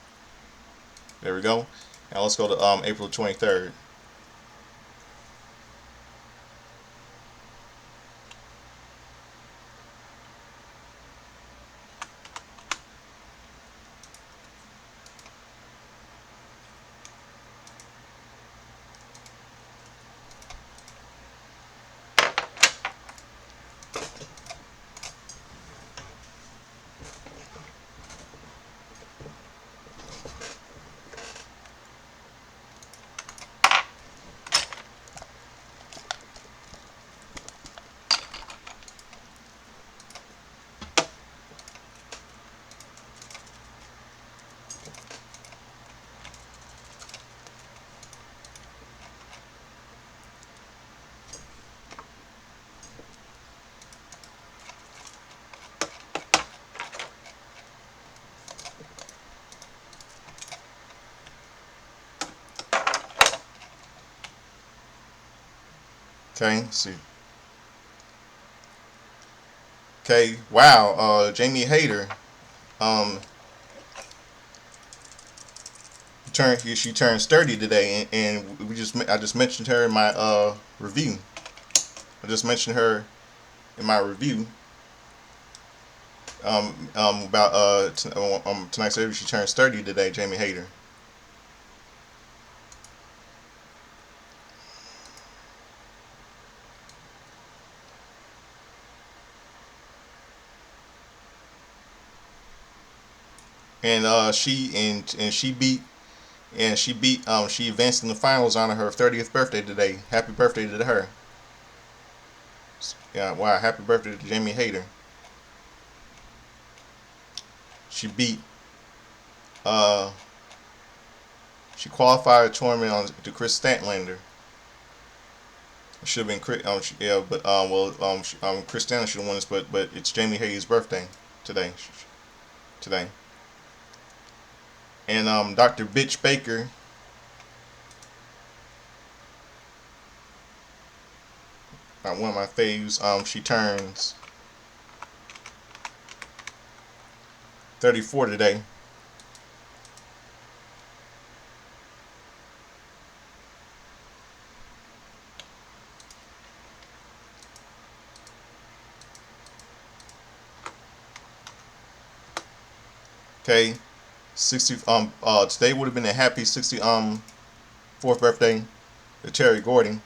There we go. Now let's go to April 23rd. Okay, let's see. Okay, wow. Jamie Hayter, she turns 30 today, and I just mentioned her in my review. I just mentioned her in my review. About tonight's review. She turns 30 today. Jamie Hayter. And she advanced in the finals on her 30th birthday today. Happy birthday to her. Yeah, wow, happy birthday to Jamie Hayter. She beat uh she qualified a tournament on to Chris Statlander. It should have been Chris. Yeah, but Chris Statlander should have won this, but it's Jamie Hayes' birthday today. Today, and Dr. Bitch Baker, one of my faves. She turns 34 today. Okay, 60. Today would have been a happy fourth birthday to Terry Gordy.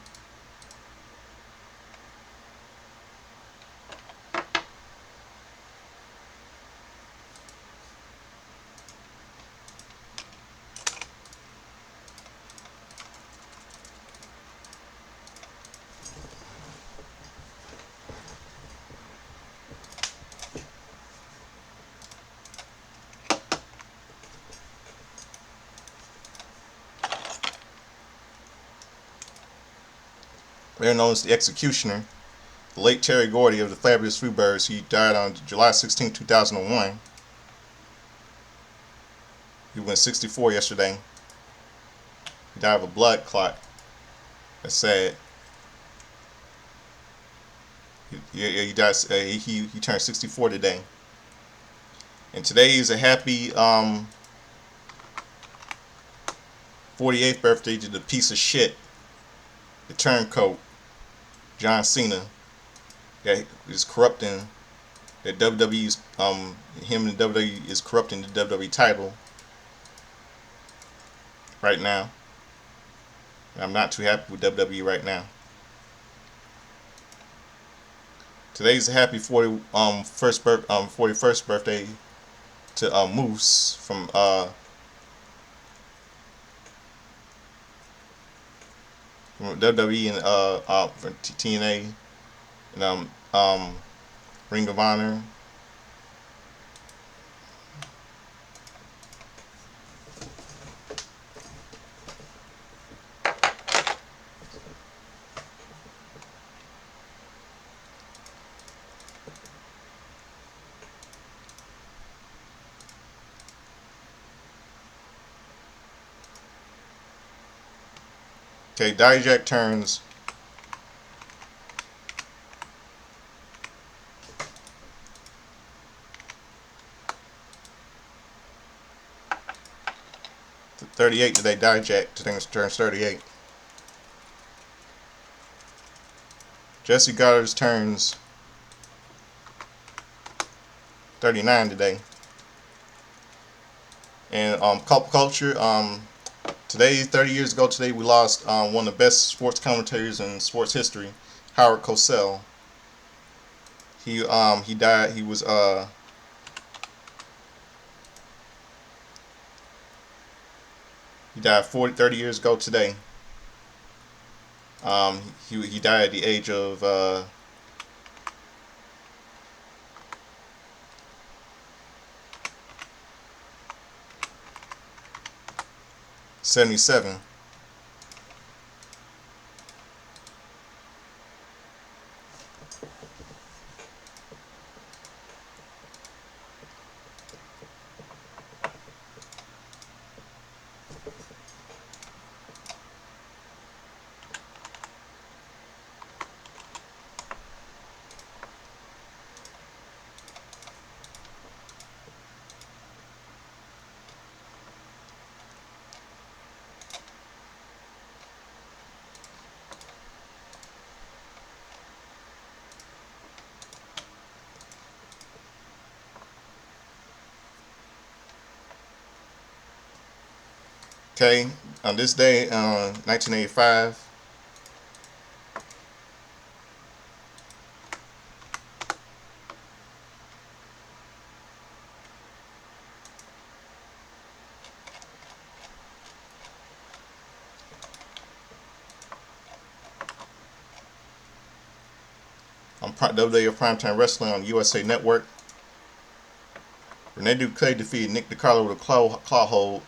They're known as the Executioner. The late Terry Gordy of the Fabulous Freebirds. He died on July 16, 2001. He went 64 yesterday. He died of a blood clot. That's sad. He died. He turned 64 today. And today is a happy 48th birthday to the piece of shit, the turncoat, John Cena. That is corrupting that WWE's him and WWE is corrupting the WWE title right now. And I'm not too happy with WWE right now. Today's a happy 41st birthday to Moose from WWE and from TNA and Ring of Honor. Okay, Dijak turns 38 today. Dijak turns 38. Jesse Goddard turns 39 today. And culture. Today, 30 years ago today, we lost one of the best sports commentators in sports history, Howard Cosell. He died. He died 30 years ago today. He died at the age of 77. Okay, on this day, 1985, on WWE Primetime Wrestling on USA Network, René Duque defeated Nick DiCarlo with a claw hold.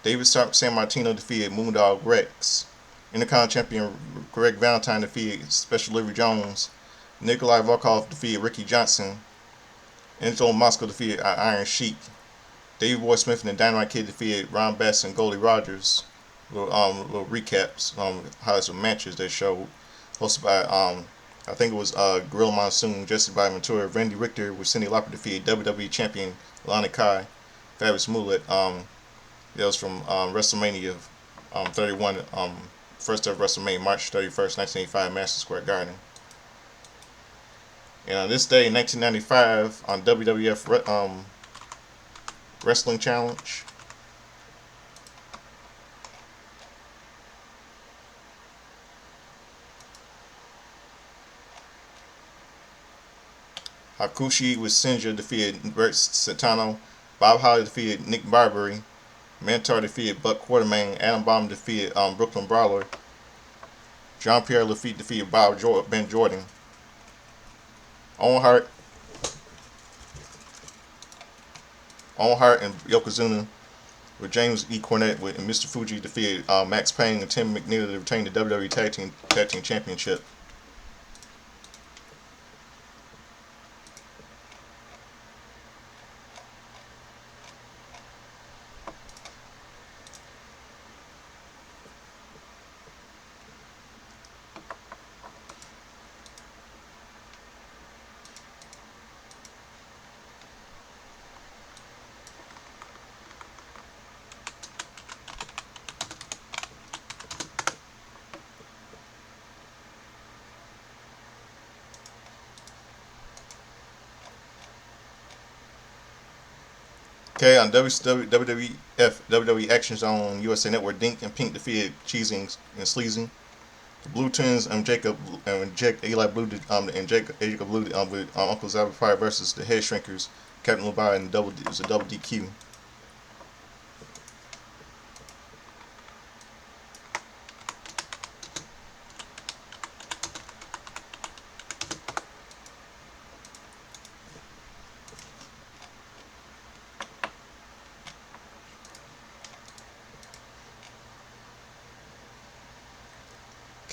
David San Martino defeated Moondog Rex. Intercontinental champion Greg Valentine defeated Special Delivery Jones. Nikolai Volkov defeated Ricky Johnson. Enzo Moscow defeated Iron Sheik. Davey Boy Smith and the Dynamite Kid defeated Ron Bass and Goldie Rogers. Little recaps, highlights of matches they showed. Hosted by I think it was Gorilla Monsoon, Jesse by Ventura, Randy Richter with Cyndi Lauper defeated WWE champion Lana Kai. Fabulous Moolet. That was from WrestleMania 31, first ever WrestleMania, March 31st, 1985, Madison Square Garden. And on this day in 1995, on WWF Wrestling Challenge, Hakushi with Sinja defeated Bert Satano. Bob Holly defeated Nick Barbary. Mantar defeated Buck Quartermain. Adam Bomb defeated Brooklyn Brawler. Jean Pierre Lafitte defeated Ben Jordan. Owen Hart and Yokozuna with James E. Cornette with Mr. Fuji defeated Max Payne and Tim McNeil to retain the WWE Tag Team Championship. Okay, on WWF WWE Action Zone USA Network, Dink and Pink defeated Cheesy and Sleazy. The Blue Twins and Eli Blue and Jacob Blue with Uncle Zabba Fire versus the Head Shrinkers, Captain Lubai, and it was a double DQ.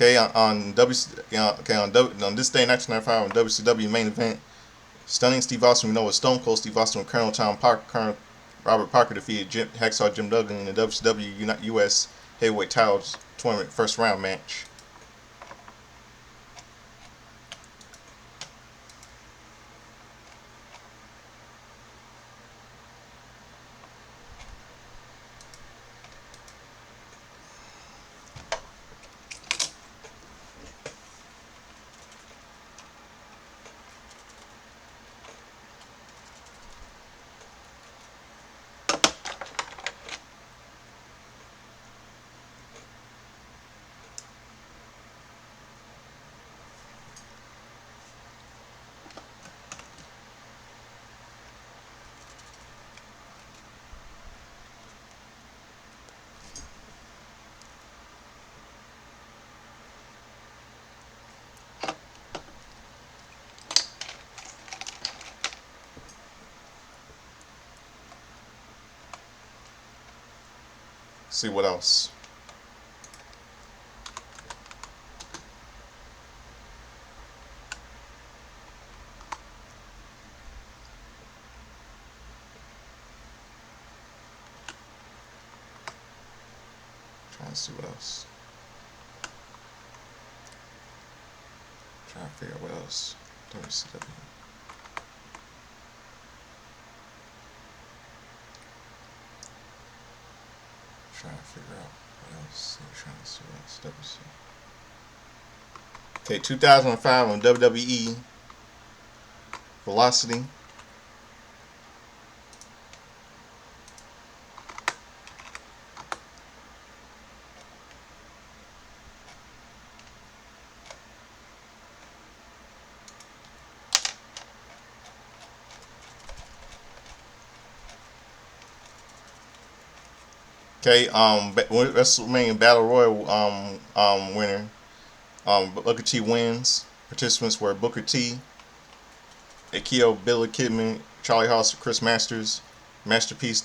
Okay, on this day in 1995 on WCW main event, Stunning Steve Austin, we know as Stone Cold Steve Austin with Colonel Robert Parker defeated Hacksaw Jim Duggan in the WCW US Heavyweight Titles Tournament first round match. See what else. Trying to see what else. Trying to figure out what else. WCW. Trying to figure out what else. Trying to see what else. Okay, 2005 on WWE Velocity. Okay, WrestleMania Battle Royal winner, Booker T wins. Participants were Booker T, Akio, Billy Kidman, Charlie Haas, Chris Masters, Masterpiece,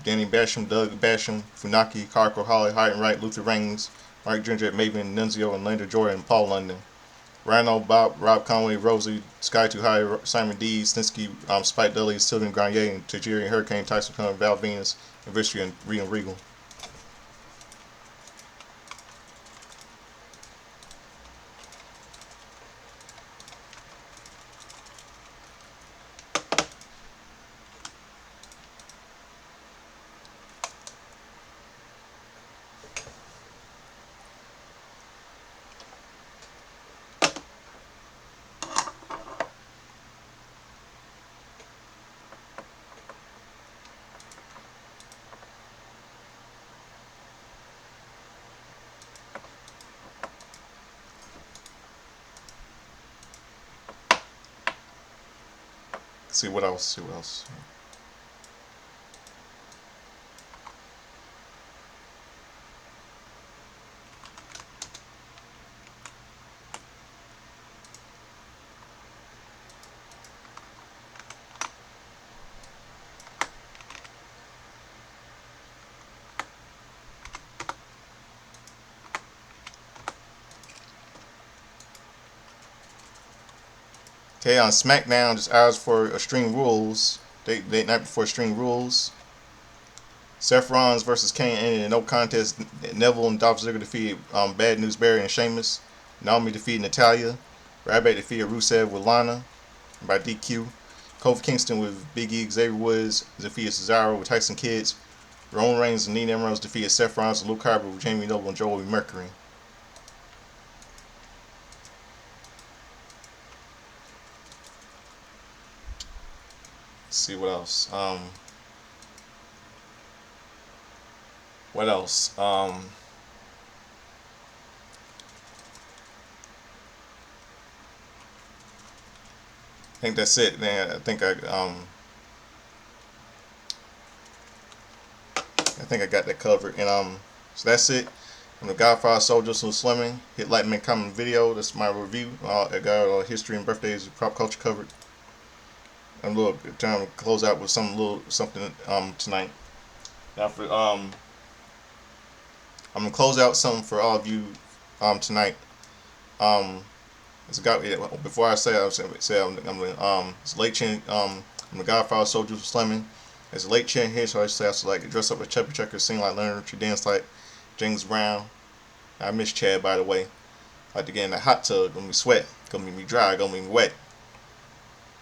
Danny Basham, Doug Basham, Funaki, Karko, Holly, Hyden Wright, Luther Reigns, Mark Ginger, Maven, Nunzio, and Lander Jordan, and Paul London. Rhino, Bob, Rob Conway, Rosie, Sky Too High, Simon D, Stinsky, Spike Dudley, Sylvian Grenier, and Tajiri and Hurricane, Tyson Connor, Val Venus, and Vistry and Regal. See what else. See what else. Okay, on SmackDown, just hours for Extreme Rules. Date night before Extreme Rules. Seth Rollins versus Kane ended in no contest. Neville and Dolph Ziggler defeated Bad News Barry and Sheamus. Naomi defeated Natalia. Ryback defeated Rusev with Lana by DQ. Kofi Kingston with Big E. Xavier Woods defeated Cesaro with Tyson Kidd. Roman Reigns and Dean Ambrose defeated Seth Rollins and Luke Harper with Jamie Noble and Joey Mercury. Let's see what else. What else? I think that's it, man. I think I got that covered. And so that's it. I'm the Godfather Soldiers who's slimming. Hit like, and comment video. That's my review. I got all history and birthdays and pop culture covered. I'm a little trying to close out with something tonight. Now for I'm gonna close out something for all of you tonight. Before I say it's late chin. I'm the Godfather Soldier Slimming. It's a late chin here, so I say I should like dress up as Chubby Checker, sing like Leonard Richie, dance like James Brown. I miss Chad, by the way. Like to get in the hot tub, gonna be sweat, gonna be me dry, gonna be me wet.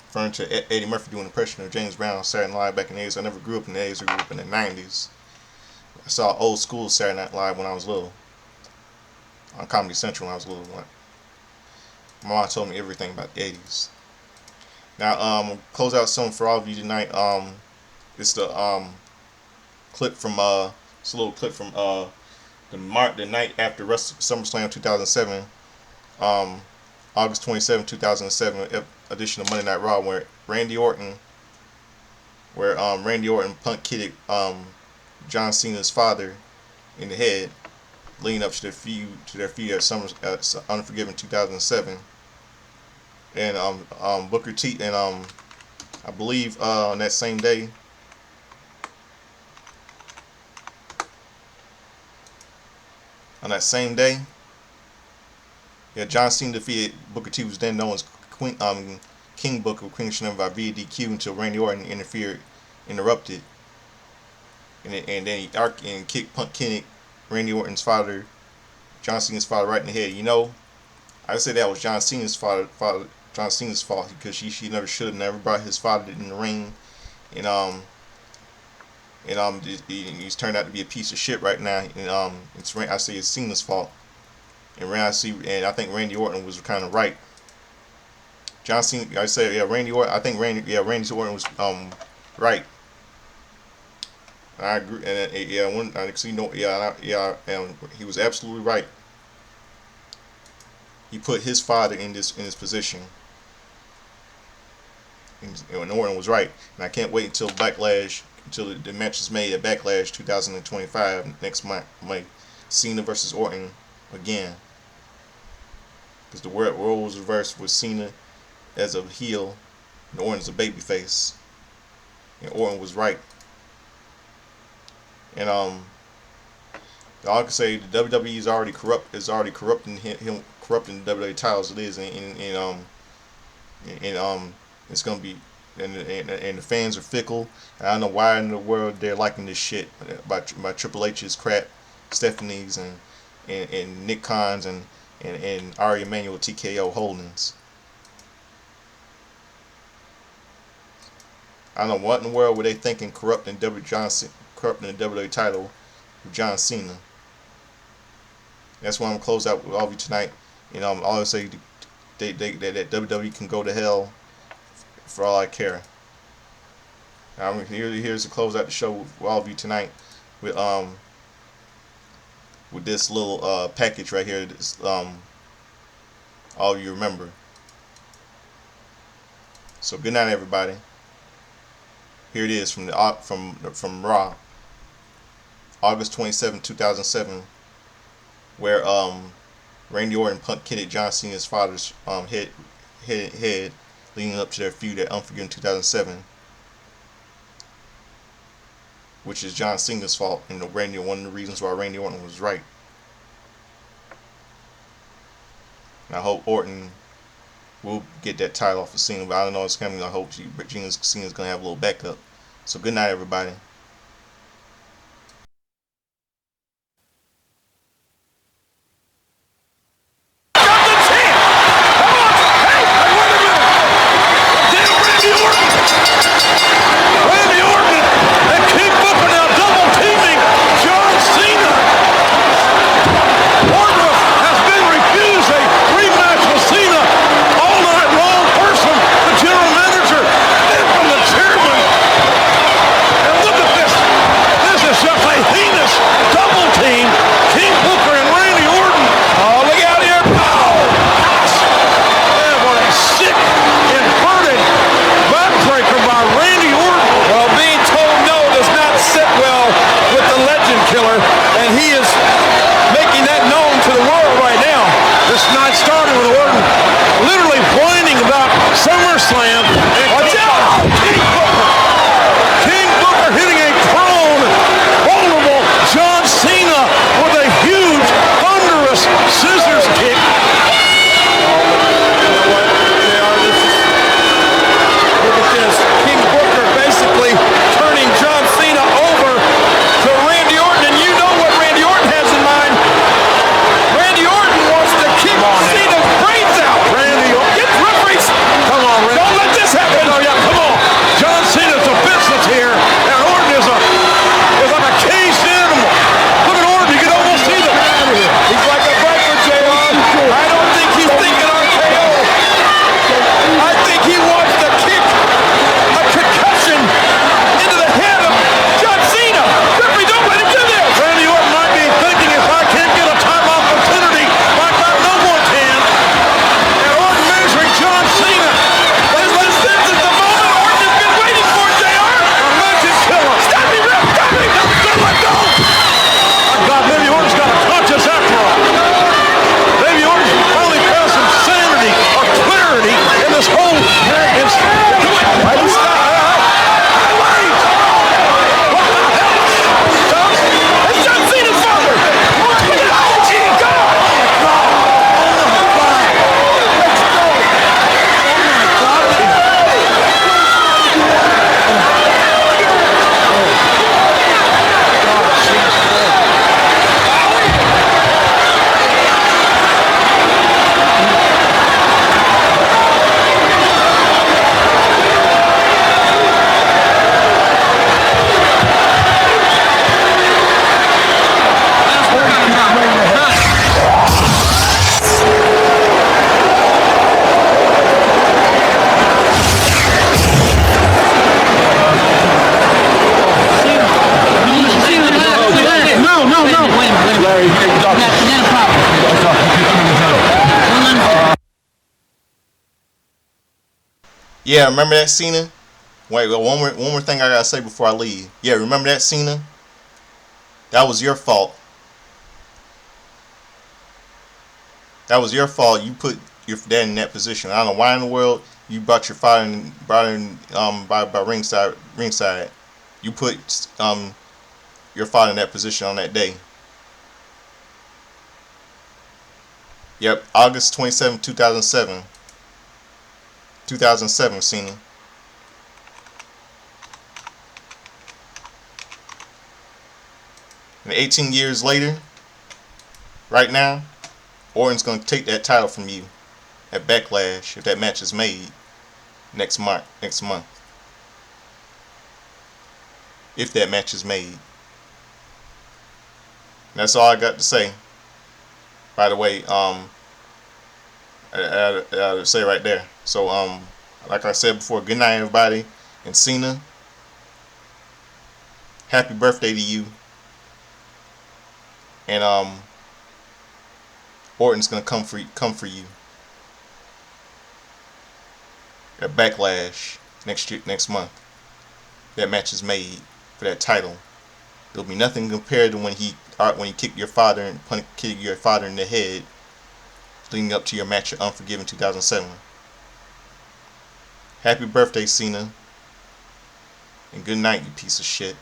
Referring to Eddie Murphy doing an impression of James Brown on Saturday Night Live back in the 80s. I never grew up in the 80s, I grew up in the 90s. I saw old school Saturday Night Live when I was little. On Comedy Central when I was little. My mom told me everything about the 80s. Now, close out something for all of you tonight. It's the clip from it's a little clip from the night after SummerSlam 2007, August 27, 2007 edition of Monday Night Raw, where Randy Orton punk kidded John Cena's father in the head, leading up to their feud at Unforgiven 2007. And Booker T and I believe on that same day, John Cena defeated Booker T, was then known as King Booker, with Queen Shinem by via DQ until Randy Orton interrupted, and then he kicked punk kidded Randy Orton's father, John Cena's father, right in the head. You know, I say that was John Cena's fault because she never should have never brought his father in the ring, and he's turned out to be a piece of shit right now. And I say it's Cena's fault, and I think Randy Orton was kind of right. John Cena, I say Randy Orton. I think Randy Orton was right. I agree, and he was absolutely right. He put his father in this position, and Orton was right. And I can't wait until the match is made at Backlash 2025 next month. Cena versus Orton again, because the role was reversed with Cena as a heel and Orton's a babyface, and Orton was right. And all I can say, the WWE is already corrupting him, corrupting the WWE titles. It is, and it's gonna be, and the fans are fickle. And I don't know why in the world they're liking this shit by Triple H's crap, Stephanie's and Nick Khan's and Ari Emanuel TKO Holdings. I don't know what in the world were they thinking corrupting corrupting the WWE title with John Cena. That's why I'm gonna close out with all of you tonight. All I say that WWE can go to hell for all I care. Here's to close out the show with all of you tonight with this little package right here. This, all of you remember. So good night, everybody. Here it is from Raw, August 27, 2007, where Randy Orton kicked John Cena's father's head, leading up to their feud at Unforgiven 2007, which is John Cena's fault and one of the reasons why Randy Orton was right. And I hope Orton will get that title off of Cena, but I don't know it's coming. I hope Cena's gonna have a little backup. So good night, everybody. Yeah, remember that Cena? Wait, one more thing I gotta say before I leave. Yeah, remember that Cena? That was your fault. That was your fault. You put your dad in that position. I don't know why in the world you brought your father by ringside. You put your father in that position on that day. Yep, August 27, 2007. 2007, Cena. And 18 years later, right now, Orton's going to take that title from you at Backlash if that match is made next month. If that match is made. And that's all I got to say. By the way, I say right there. So, like I said before, good night, everybody. And Cena, happy birthday to you. And Orton's gonna come for you at Backlash next month. That match is made for that title. There'll be nothing compared to when he kicked your father in the head, leading up to your match at Unforgiven 2007. Happy birthday, Cena, and good night, you piece of shit.